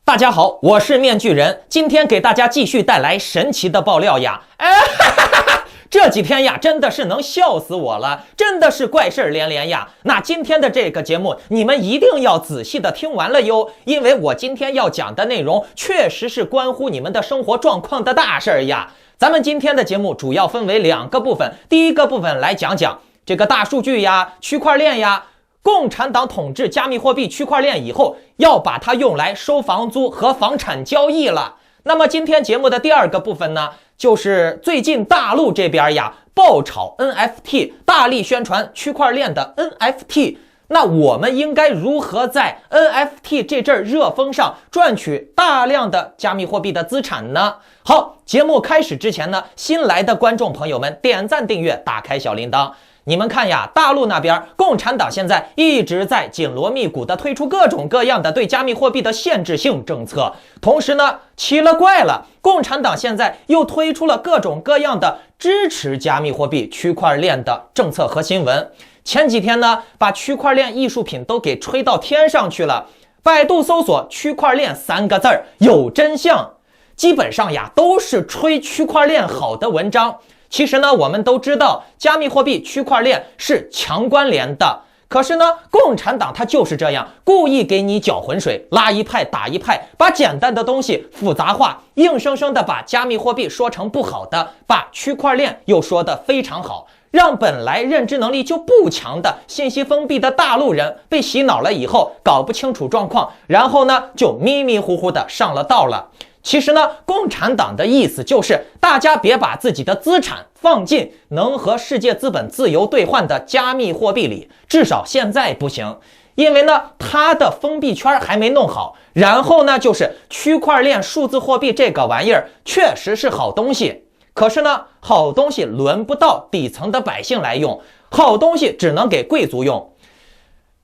大家好，我是面具人，今天给大家继续带来神奇的爆料呀！这几天呀，真的是能笑死我了，真的是怪事连连呀。那今天的这个节目，你们一定要仔细的听完了哟，因为我今天要讲的内容确实是关乎你们的生活状况的大事呀。咱们今天的节目主要分为两个部分，第一个部分来讲讲这个大数据呀、区块链呀。共产党统治加密货币区块链以后，要把它用来收房租和房产交易了。那么今天节目的第二个部分呢，就是最近大陆这边呀爆炒 NFT， 大力宣传区块链的 NFT。那我们应该如何在 NFT 这阵热风上赚取大量的加密货币的资产呢？好，节目开始之前呢，新来的观众朋友们点赞订阅，打开小铃铛。你们看呀，大陆那边共产党现在一直在紧锣密鼓的推出各种各样的对加密货币的限制性政策，同时呢，奇了怪了，共产党现在又推出了各种各样的支持加密货币区块链的政策和新闻。前几天呢，把区块链艺术品都给吹到天上去了。百度搜索区块链3个字儿，有真相，基本上呀都是吹区块链好的文章。其实呢，我们都知道加密货币区块链是强关联的，可是呢，共产党它就是这样，故意给你搅浑水，拉一派打一派，把简单的东西复杂化，硬生生的把加密货币说成不好的，把区块链又说得非常好，让本来认知能力就不强的信息封闭的大陆人被洗脑了以后搞不清楚状况，然后呢就迷迷糊糊的上了道了。其实呢，共产党的意思就是大家别把自己的资产放进能和世界资本自由兑换的加密货币里，至少现在不行，因为呢它的封闭圈还没弄好。然后呢，就是区块链数字货币这个玩意儿确实是好东西，可是呢，好东西轮不到底层的百姓来用，好东西只能给贵族用。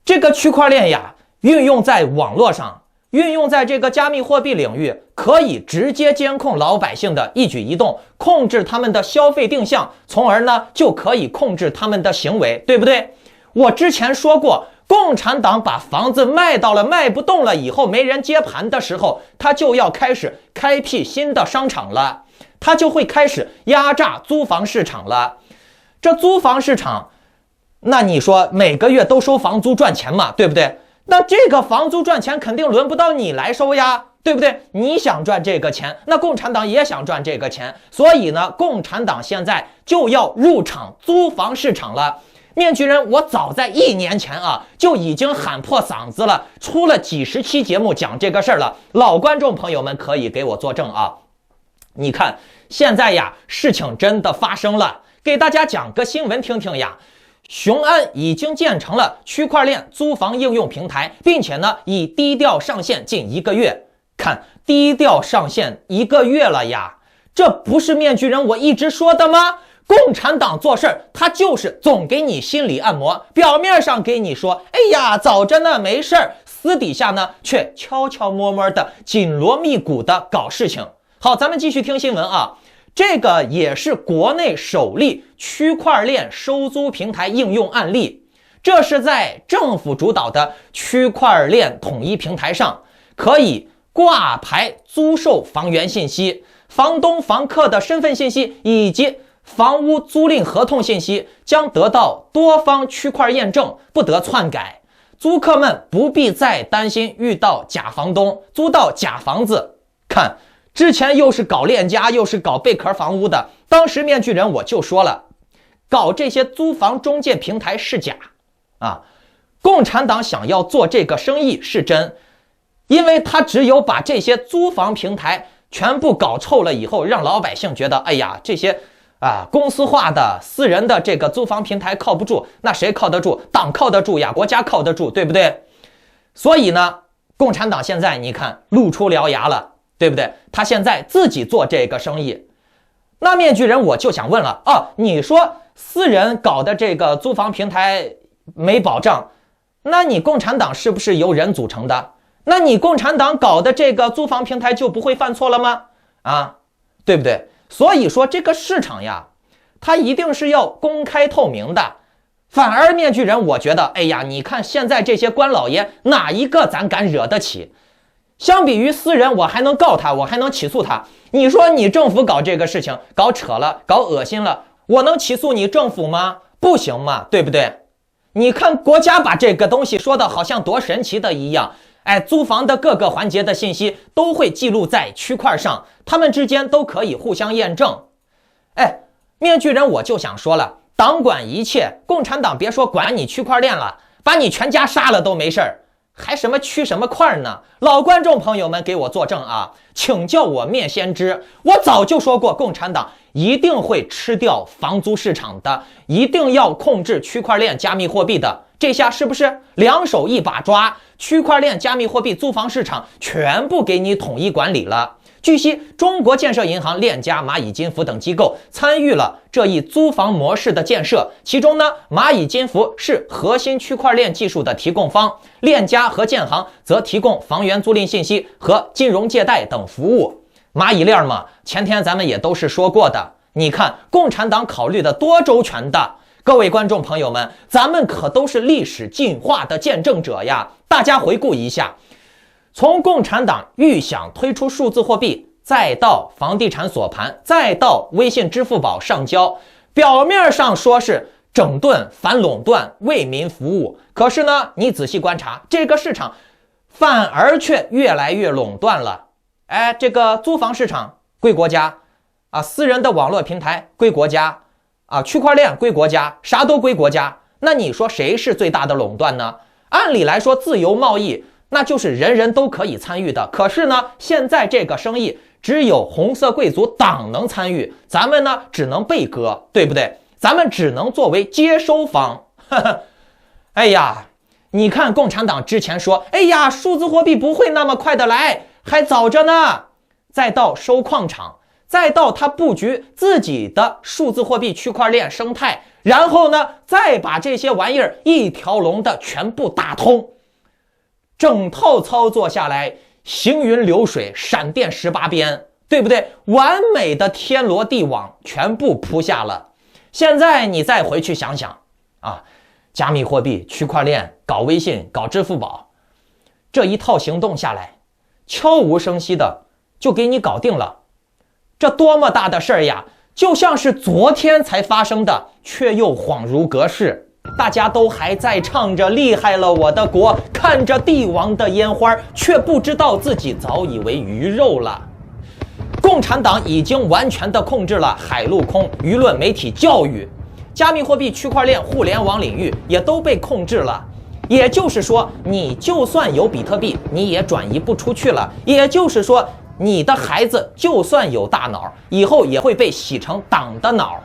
这个区块链呀，运用在网络上，运用在这个加密货币领域，可以直接监控老百姓的一举一动，控制他们的消费定向，从而呢就可以控制他们的行为，对不对？我之前说过，共产党把房子卖到了卖不动了以后，没人接盘的时候，他就要开始开辟新的商场了，他就会开始压榨租房市场了。这租房市场，那你说每个月都收房租赚钱嘛，对不对？那这个房租赚钱肯定轮不到你来收呀，对不对？你想赚这个钱，那共产党也想赚这个钱，所以呢，共产党现在就要入场租房市场了。面具人，我早在1年前啊就已经喊破嗓子了，出了几十期节目讲这个事儿了，老观众朋友们可以给我作证啊。你看现在呀，事情真的发生了，给大家讲个新闻听听呀。雄安已经建成了区块链租房应用平台，并且呢已低调上线近1个月。看，低调上线1个月了呀，这不是面具人我一直说的吗？共产党做事他就是总给你心理按摩，表面上给你说哎呀早着呢没事儿，私底下呢却悄悄摸摸的紧锣密鼓的搞事情。好，咱们继续听新闻啊。这个也是国内首例区块链收租平台应用案例，这是在政府主导的区块链统一平台上，可以挂牌租售房源信息，房东房客的身份信息以及房屋租赁合同信息将得到多方区块验证，不得篡改。租客们不必再担心遇到假房东，租到假房子。看，之前又是搞链家又是搞贝壳房屋的，当时面具人我就说了，搞这些租房中介平台是假啊，共产党想要做这个生意是真，因为他只有把这些租房平台全部搞臭了以后，让老百姓觉得哎呀，这些公司化的私人的这个租房平台靠不住，那谁靠得住？党靠得住呀，国家靠得住，对不对？所以呢，共产党现在你看露出獠牙了，对不对？他现在自己做这个生意。那面具人我就想问了你说私人搞的这个租房平台没保障，那你共产党是不是由人组成的？那你共产党搞的这个租房平台就不会犯错了吗？对不对？所以说这个市场呀，它一定是要公开透明的。反而面具人我觉得，哎呀，你看现在这些官老爷哪一个咱敢惹得起？相比于私人，我还能告他，我还能起诉他。你说你政府搞这个事情，搞扯了，搞恶心了，我能起诉你政府吗？不行嘛，对不对？你看国家把这个东西说的好像多神奇的一样，租房的各个环节的信息都会记录在区块上，他们之间都可以互相验证。面具人我就想说了，党管一切，共产党别说管你区块链了，把你全家杀了都没事儿，还什么区什么块呢？老观众朋友们给我作证啊，请叫我面先知，我早就说过，共产党一定会吃掉房租市场的，一定要控制区块链加密货币的。这下是不是两手一把抓，区块链加密货币租房市场全部给你统一管理了？据悉，中国建设银行、链家、蚂蚁金服等机构参与了这一租房模式的建设。其中呢，蚂蚁金服是核心区块链技术的提供方，链家和建行则提供房源租赁信息和金融借贷等服务。蚂蚁链嘛，前天咱们也都是说过的。你看，共产党考虑的多周全的。各位观众朋友们，咱们可都是历史进化的见证者呀！大家回顾一下。从共产党预想推出数字货币，再到房地产锁盘，再到微信支付宝上交，表面上说是整顿反垄断为民服务，可是呢，你仔细观察，这个市场反而却越来越垄断了。这个租房市场归国家啊，私人的网络平台归国家啊，区块链归国家，啥都归国家。那你说谁是最大的垄断呢？按理来说，自由贸易那就是人人都可以参与的，可是呢，现在这个生意只有红色贵族党能参与，咱们呢只能被割，对不对？咱们只能作为接收方。哎呀，你看共产党之前说，哎呀，数字货币不会那么快的来，还早着呢。再到收矿场，再到他布局自己的数字货币区块链生态，然后呢，再把这些玩意儿一条龙的全部打通。整套操作下来，行云流水，闪电18鞭，对不对？完美的天罗地网全部铺下了。现在你再回去想想啊，加密货币、区块链、搞微信、搞支付宝，这一套行动下来，悄无声息的就给你搞定了。这多么大的事儿呀！就像是昨天才发生的，却又恍如隔世。大家都还在唱着厉害了我的国，看着帝王的烟花，却不知道自己早已为鱼肉了。共产党已经完全的控制了海陆空、舆论、媒体、教育，加密货币、区块链、互联网领域也都被控制了。也就是说，你就算有比特币，你也转移不出去了。也就是说，你的孩子就算有大脑，以后也会被洗成党的脑。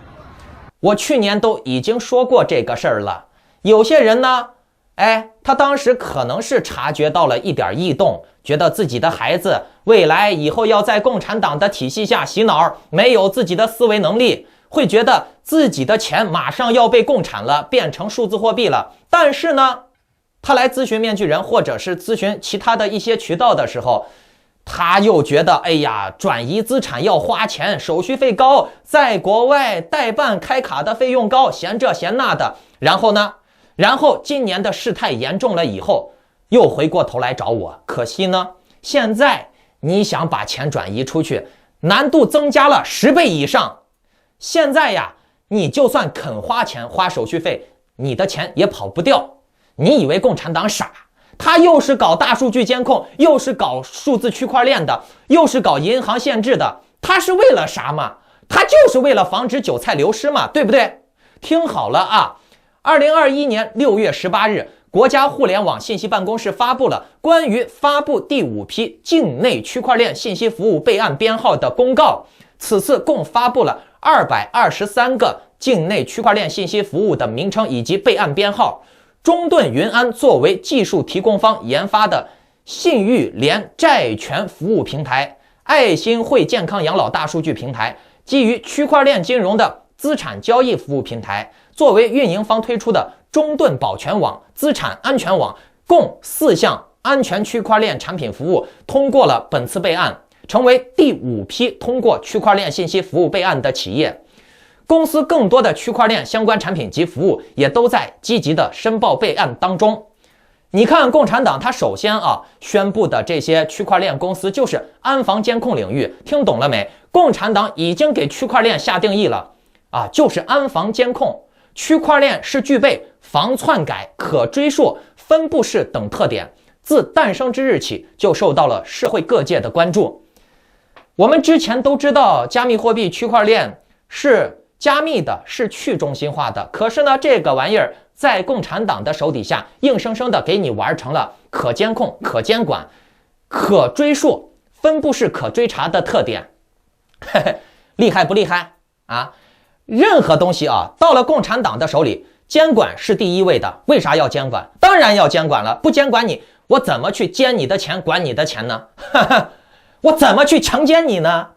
我去年都已经说过这个事儿了，有些人呢，他当时可能是察觉到了一点异动，觉得自己的孩子未来以后要在共产党的体系下洗脑，没有自己的思维能力，会觉得自己的钱马上要被共产了，变成数字货币了。但是呢，他来咨询面具人或者是咨询其他的一些渠道的时候，他又觉得，哎呀，转移资产要花钱，手续费高，在国外代办开卡的费用高，嫌这嫌那的。然后今年的事态严重了以后，又回过头来找我。可惜呢，现在你想把钱转移出去，难度增加了10倍以上。现在呀，你就算肯花钱花手续费，你的钱也跑不掉。你以为共产党傻？他又是搞大数据监控，又是搞数字区块链的，又是搞银行限制的，他是为了啥嘛？他就是为了防止韭菜流失嘛，对不对？听好了啊，2021年6月18日，国家互联网信息办公室发布了关于发布第5批境内区块链信息服务备案编号的公告。此次共发布了223个境内区块链信息服务的名称以及备案编号。中盾云安作为技术提供方研发的信誉联债权服务平台、爱心会健康养老大数据平台、基于区块链金融的资产交易服务平台，作为运营方推出的中盾保全网、资产安全网，共4项安全区块链产品服务通过了本次备案，成为第5批通过区块链信息服务备案的企业。公司更多的区块链相关产品及服务也都在积极的申报备案当中。你看共产党他首先宣布的这些区块链公司就是安防监控领域，听懂了没？共产党已经给区块链下定义了就是安防监控。区块链是具备防篡改、可追溯、分布式等特点，自诞生之日起就受到了社会各界的关注。我们之前都知道加密货币区块链是加密的，是去中心化的，可是呢这个玩意儿在共产党的手底下硬生生的给你玩成了可监控、可监管、可追溯、分布式可追查的特点。厉害不厉害啊？任何东西到了共产党的手里，监管是第一位的。为啥要监管？当然要监管了，不监管你，我怎么去奸你的钱，管你的钱呢？我怎么去强奸你呢？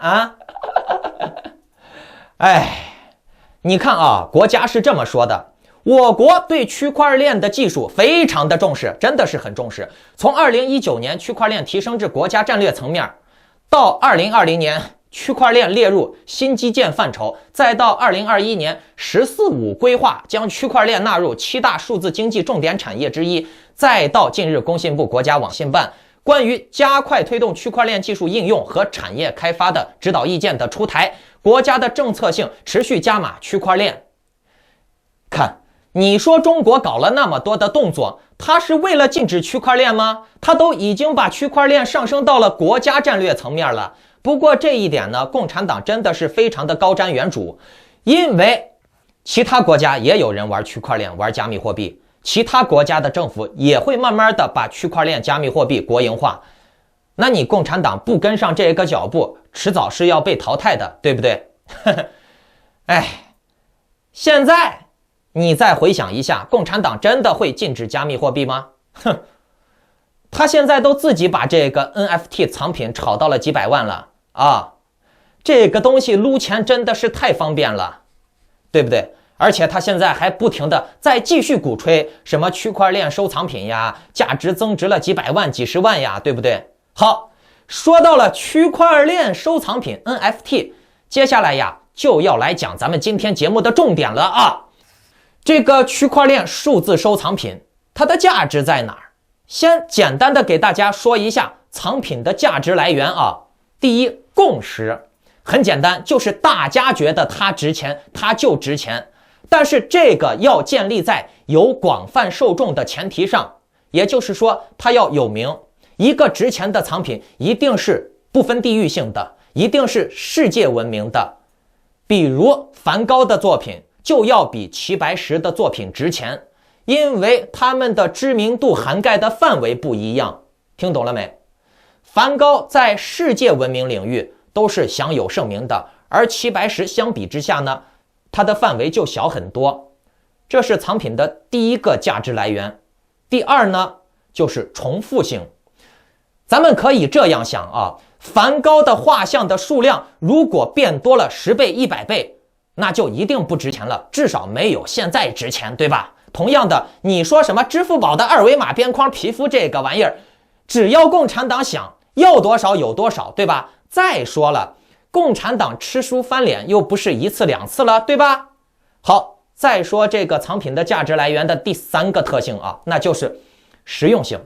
你看国家是这么说的，我国对区块链的技术非常的重视，真的是很重视。从2019年区块链提升至国家战略层面，到2020年区块链列入新基建范畴，再到2021年“14·5”规划将区块链纳入7大数字经济重点产业之一，再到近日工信部国家网信办关于加快推动区块链技术应用和产业开发的指导意见的出台，国家的政策性持续加码区块链。看，你说中国搞了那么多的动作，它是为了禁止区块链吗？它都已经把区块链上升到了国家战略层面了。不过这一点呢，共产党真的是非常的高瞻远瞩，因为其他国家也有人玩区块链、玩加密货币，其他国家的政府也会慢慢的把区块链、加密货币国营化。那你共产党不跟上这个脚步，迟早是要被淘汰的，对不对？现在你再回想一下，共产党真的会禁止加密货币吗？他现在都自己把这个 NFT 藏品炒到了几百万了这个东西撸钱真的是太方便了，对不对？而且他现在还不停的在继续鼓吹什么区块链收藏品呀，价值增值了几百万、几十万呀，对不对？好，说到了区块链收藏品 NFT， 接下来呀就要来讲咱们今天节目的重点了这个区块链数字收藏品它的价值在哪儿？先简单的给大家说一下藏品的价值来源第一，共识，很简单，就是大家觉得它值钱，它就值钱。但是这个要建立在有广泛受众的前提上，也就是说它要有名。一个值钱的藏品一定是不分地域性的，一定是世界闻名的。比如梵高的作品就要比齐白石的作品值钱，因为他们的知名度涵盖的范围不一样。听懂了没？梵高在世界闻名领域都是享有盛名的，而齐白石相比之下呢，它的范围就小很多。这是藏品的第一个价值来源。第二呢，就是重复性。咱们可以这样想梵高的画像的数量如果变多了10倍、100倍，那就一定不值钱了，至少没有现在值钱，对吧？同样的，你说什么支付宝的二维码边框皮肤这个玩意儿，只要共产党想要多少有多少，对吧？再说了，共产党吃书翻脸又不是1次2次了，对吧？好，再说这个藏品的价值来源的第三个特性那就是实用性。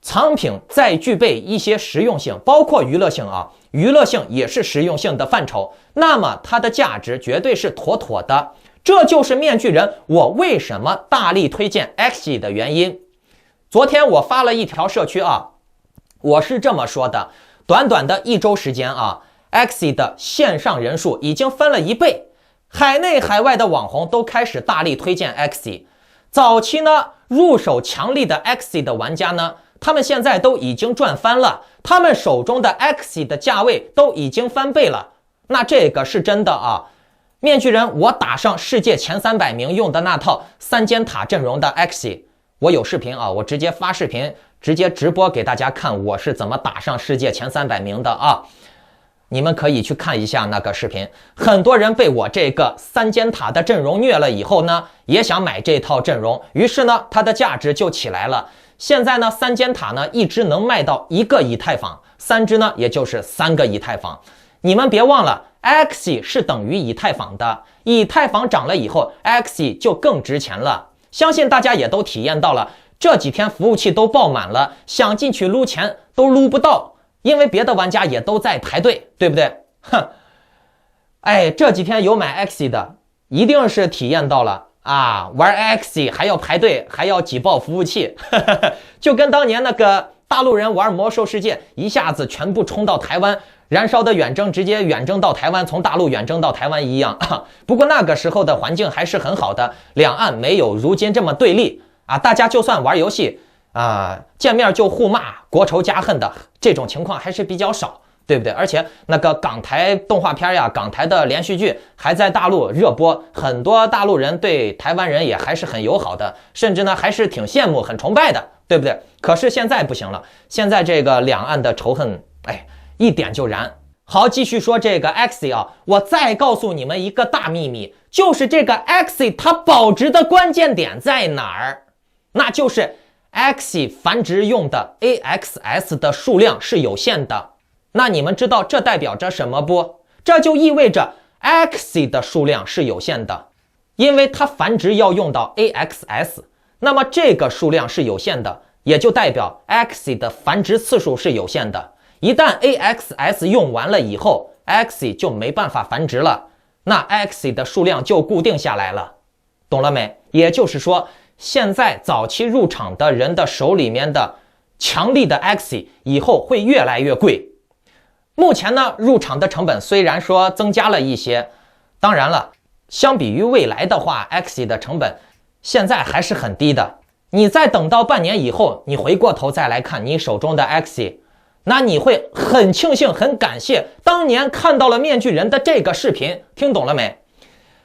藏品再具备一些实用性，包括娱乐性娱乐性也是实用性的范畴，那么它的价值绝对是妥妥的。这就是面具人我为什么大力推荐 Axie 的原因。昨天我发了一条社区我是这么说的，短短的1周时间Axie 的线上人数已经翻了1倍，海内海外的网红都开始大力推荐 Axie。早期呢，入手强力的 Axie 的玩家呢，他们现在都已经赚翻了，他们手中的 Axie 的价位都已经翻倍了。那这个是真的面具人我打上世界前300名用的那套3间塔阵容的 Axie， 我有视频我直接发视频，直接直播给大家看我是怎么打上世界前300名的你们可以去看一下那个视频。很多人被我这个3间塔的阵容虐了以后呢，也想买这套阵容，于是呢它的价值就起来了。现在呢3间塔呢一只能卖到1个以太坊，3只呢也就是3个以太坊。你们别忘了 Axie 是等于以太坊的，以太坊涨了以后 Axie 就更值钱了。相信大家也都体验到了，这几天服务器都爆满了，想进去撸钱都撸不到，因为别的玩家也都在排队，对不对？哼，哎，这几天有买 Axie 的，一定是体验到了啊，玩 Axie 还要排队，还要挤爆服务器，就跟当年那个大陆人玩魔兽世界，一下子全部冲到台湾，燃烧的远征直接远征到台湾，从大陆远征到台湾一样。不过那个时候的环境还是很好的，两岸没有如今这么对立啊，大家就算玩游戏见面就互骂，国仇家恨的这种情况还是比较少，对不对？而且那个港台动画片呀，港台的连续剧还在大陆热播，很多大陆人对台湾人也还是很友好的，甚至呢还是挺羡慕、很崇拜的，对不对？可是现在不行了，现在这个两岸的仇恨，一点就燃。好，继续说这个 Axie 啊，我再告诉你们一个大秘密，就是这个 Axie 它保值的关键点在哪儿？那就是 Axie 繁殖用的 AXS 的数量是有限的。那你们知道这代表着什么不？这就意味着 Axie 的数量是有限的，因为它繁殖要用到 AXS， 那么这个数量是有限的，也就代表 Axie 的繁殖次数是有限的。一旦 AXS 用完了以后， Axie 就没办法繁殖了，那 Axie 的数量就固定下来了，懂了没？也就是说，现在早期入场的人的手里面的强力的 Axie 以后会越来越贵。目前呢，入场的成本虽然说增加了一些，当然了，相比于未来的话， Axie 的成本现在还是很低的。你再等到半年以后，你回过头再来看你手中的 Axie， 那你会很庆幸、很感谢当年看到了面具人的这个视频，听懂了没？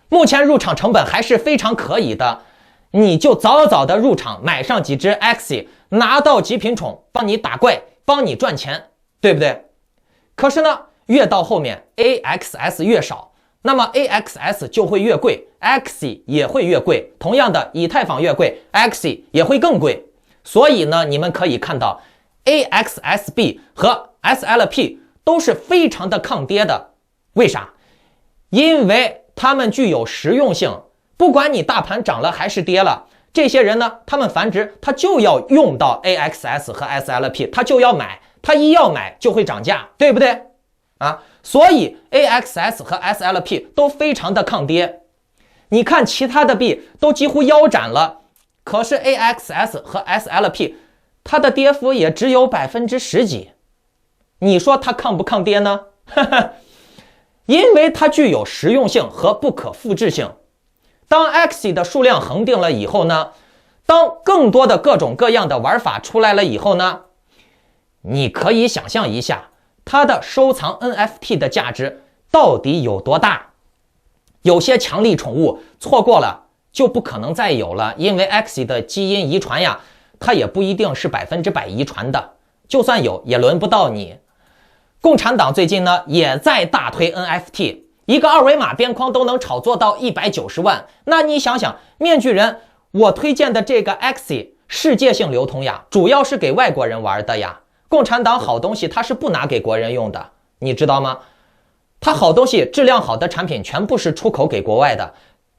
目前入场成本还是非常可以的，你就早早的入场，买上几只 Axie， 拿到极品宠，帮你打怪，帮你赚钱，对不对？可是呢，越到后面 AXS 越少，那么 AXS 就会越贵， Axie 也会越贵，同样的，以太坊越贵， Axie 也会更贵。所以呢，你们可以看到 AXSB 和 SLP 都是非常的抗跌的。为啥？因为它们具有实用性，不管你大盘涨了还是跌了，这些人呢，他们繁殖他就要用到 AXS 和 SLP， 他就要买，他一要买就会涨价，对不对啊？所以 AXS 和 SLP 都非常的抗跌。你看其他的币都几乎腰斩了，可是 AXS 和 SLP 它的跌幅也只有10%几，你说它抗不抗跌呢？因为它具有实用性和不可复制性。当 Axie 的数量恒定了以后呢，当更多的各种各样的玩法出来了以后呢，你可以想象一下它的收藏 NFT 的价值到底有多大。有些强力宠物错过了就不可能再有了，因为 Axie 的基因遗传呀，它也不一定是100%遗传的，就算有也轮不到你。共产党最近呢也在大推 NFT， 一个二维码边框都能炒作到190万。那你想想，面具人我推荐的这个 Axie 世界性流通呀，主要是给外国人玩的呀。共产党好东西它是不拿给国人用的，你知道吗？它好东西质量好的产品全部是出口给国外的，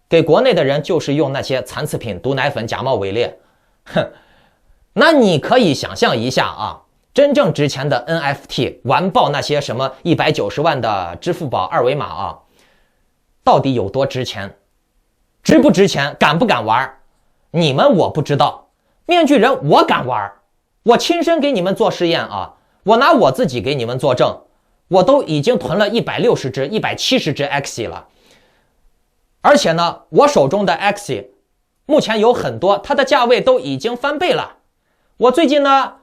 给国内的人就是用那些残次品、毒奶粉、假冒伪劣。哼，那你可以想象一下啊，真正值钱的 NFT 完爆那些什么190万的支付宝二维码啊，到底有多值钱？值不值钱？敢不敢玩？你们我不知道，面具人我敢玩，我亲身给你们做实验啊，我拿我自己给你们作证，我都已经囤了160只、170只 Axie 了。而且呢，我手中的 Axie 目前有很多，它的价位都已经翻倍了。我最近呢，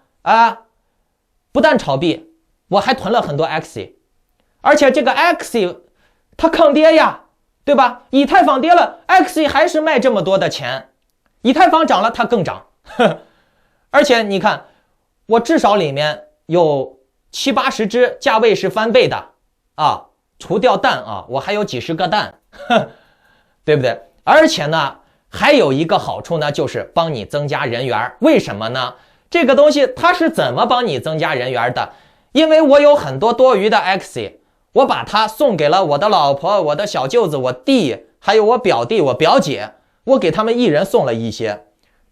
不但炒币，我还囤了很多 Axie， 而且这个 Axie 它抗跌呀，对吧？以太坊跌了 ，Axie 还是卖这么多的钱，以太坊涨了它更涨。而且你看，我至少里面有70、80只价位是翻倍的啊，除掉蛋啊，我还有几十个蛋，对不对？而且呢，还有一个好处呢，就是帮你增加人缘。为什么呢？这个东西它是怎么帮你增加人缘的？因为我有很多多余的 Axie， 我把它送给了我的老婆、我的小舅子、我弟，还有我表弟、我表姐，我给他们一人送了一些。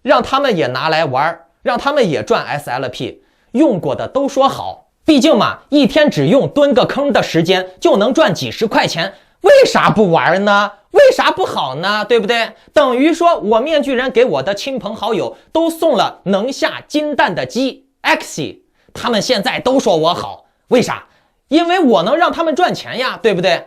让他们也拿来玩，让他们也赚 SLP， 用过的都说好。毕竟嘛，一天只用蹲个坑的时间就能赚几十块钱，为啥不玩呢？为啥不好呢？对不对？等于说我面具人给我的亲朋好友都送了能下金蛋的鸡 Axie， 他们现在都说我好，为啥？因为我能让他们赚钱呀，对不对？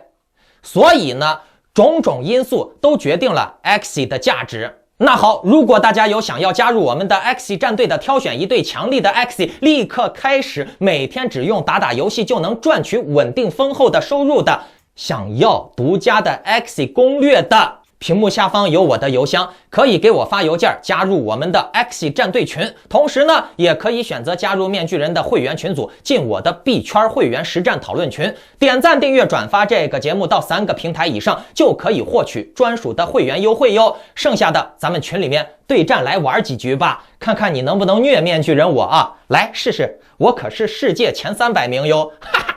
所以呢，种种因素都决定了 Axie 的价值。那好，如果大家有想要加入我们的 Axie 战队的，挑选一队强力的 Axie， 立刻开始每天只用打打游戏就能赚取稳定丰厚的收入的，想要独家的 Axie 攻略的，屏幕下方有我的邮箱，可以给我发邮件加入我们的 Axie 战队群。同时呢，也可以选择加入面具人的会员群组，进我的币圈会员实战讨论群。点赞、订阅、转发这个节目到3个平台以上，就可以获取专属的会员优惠哟。剩下的咱们群里面对战来玩几局吧，看看你能不能虐面具人我啊！来试试，我可是世界前300名哟，哈哈。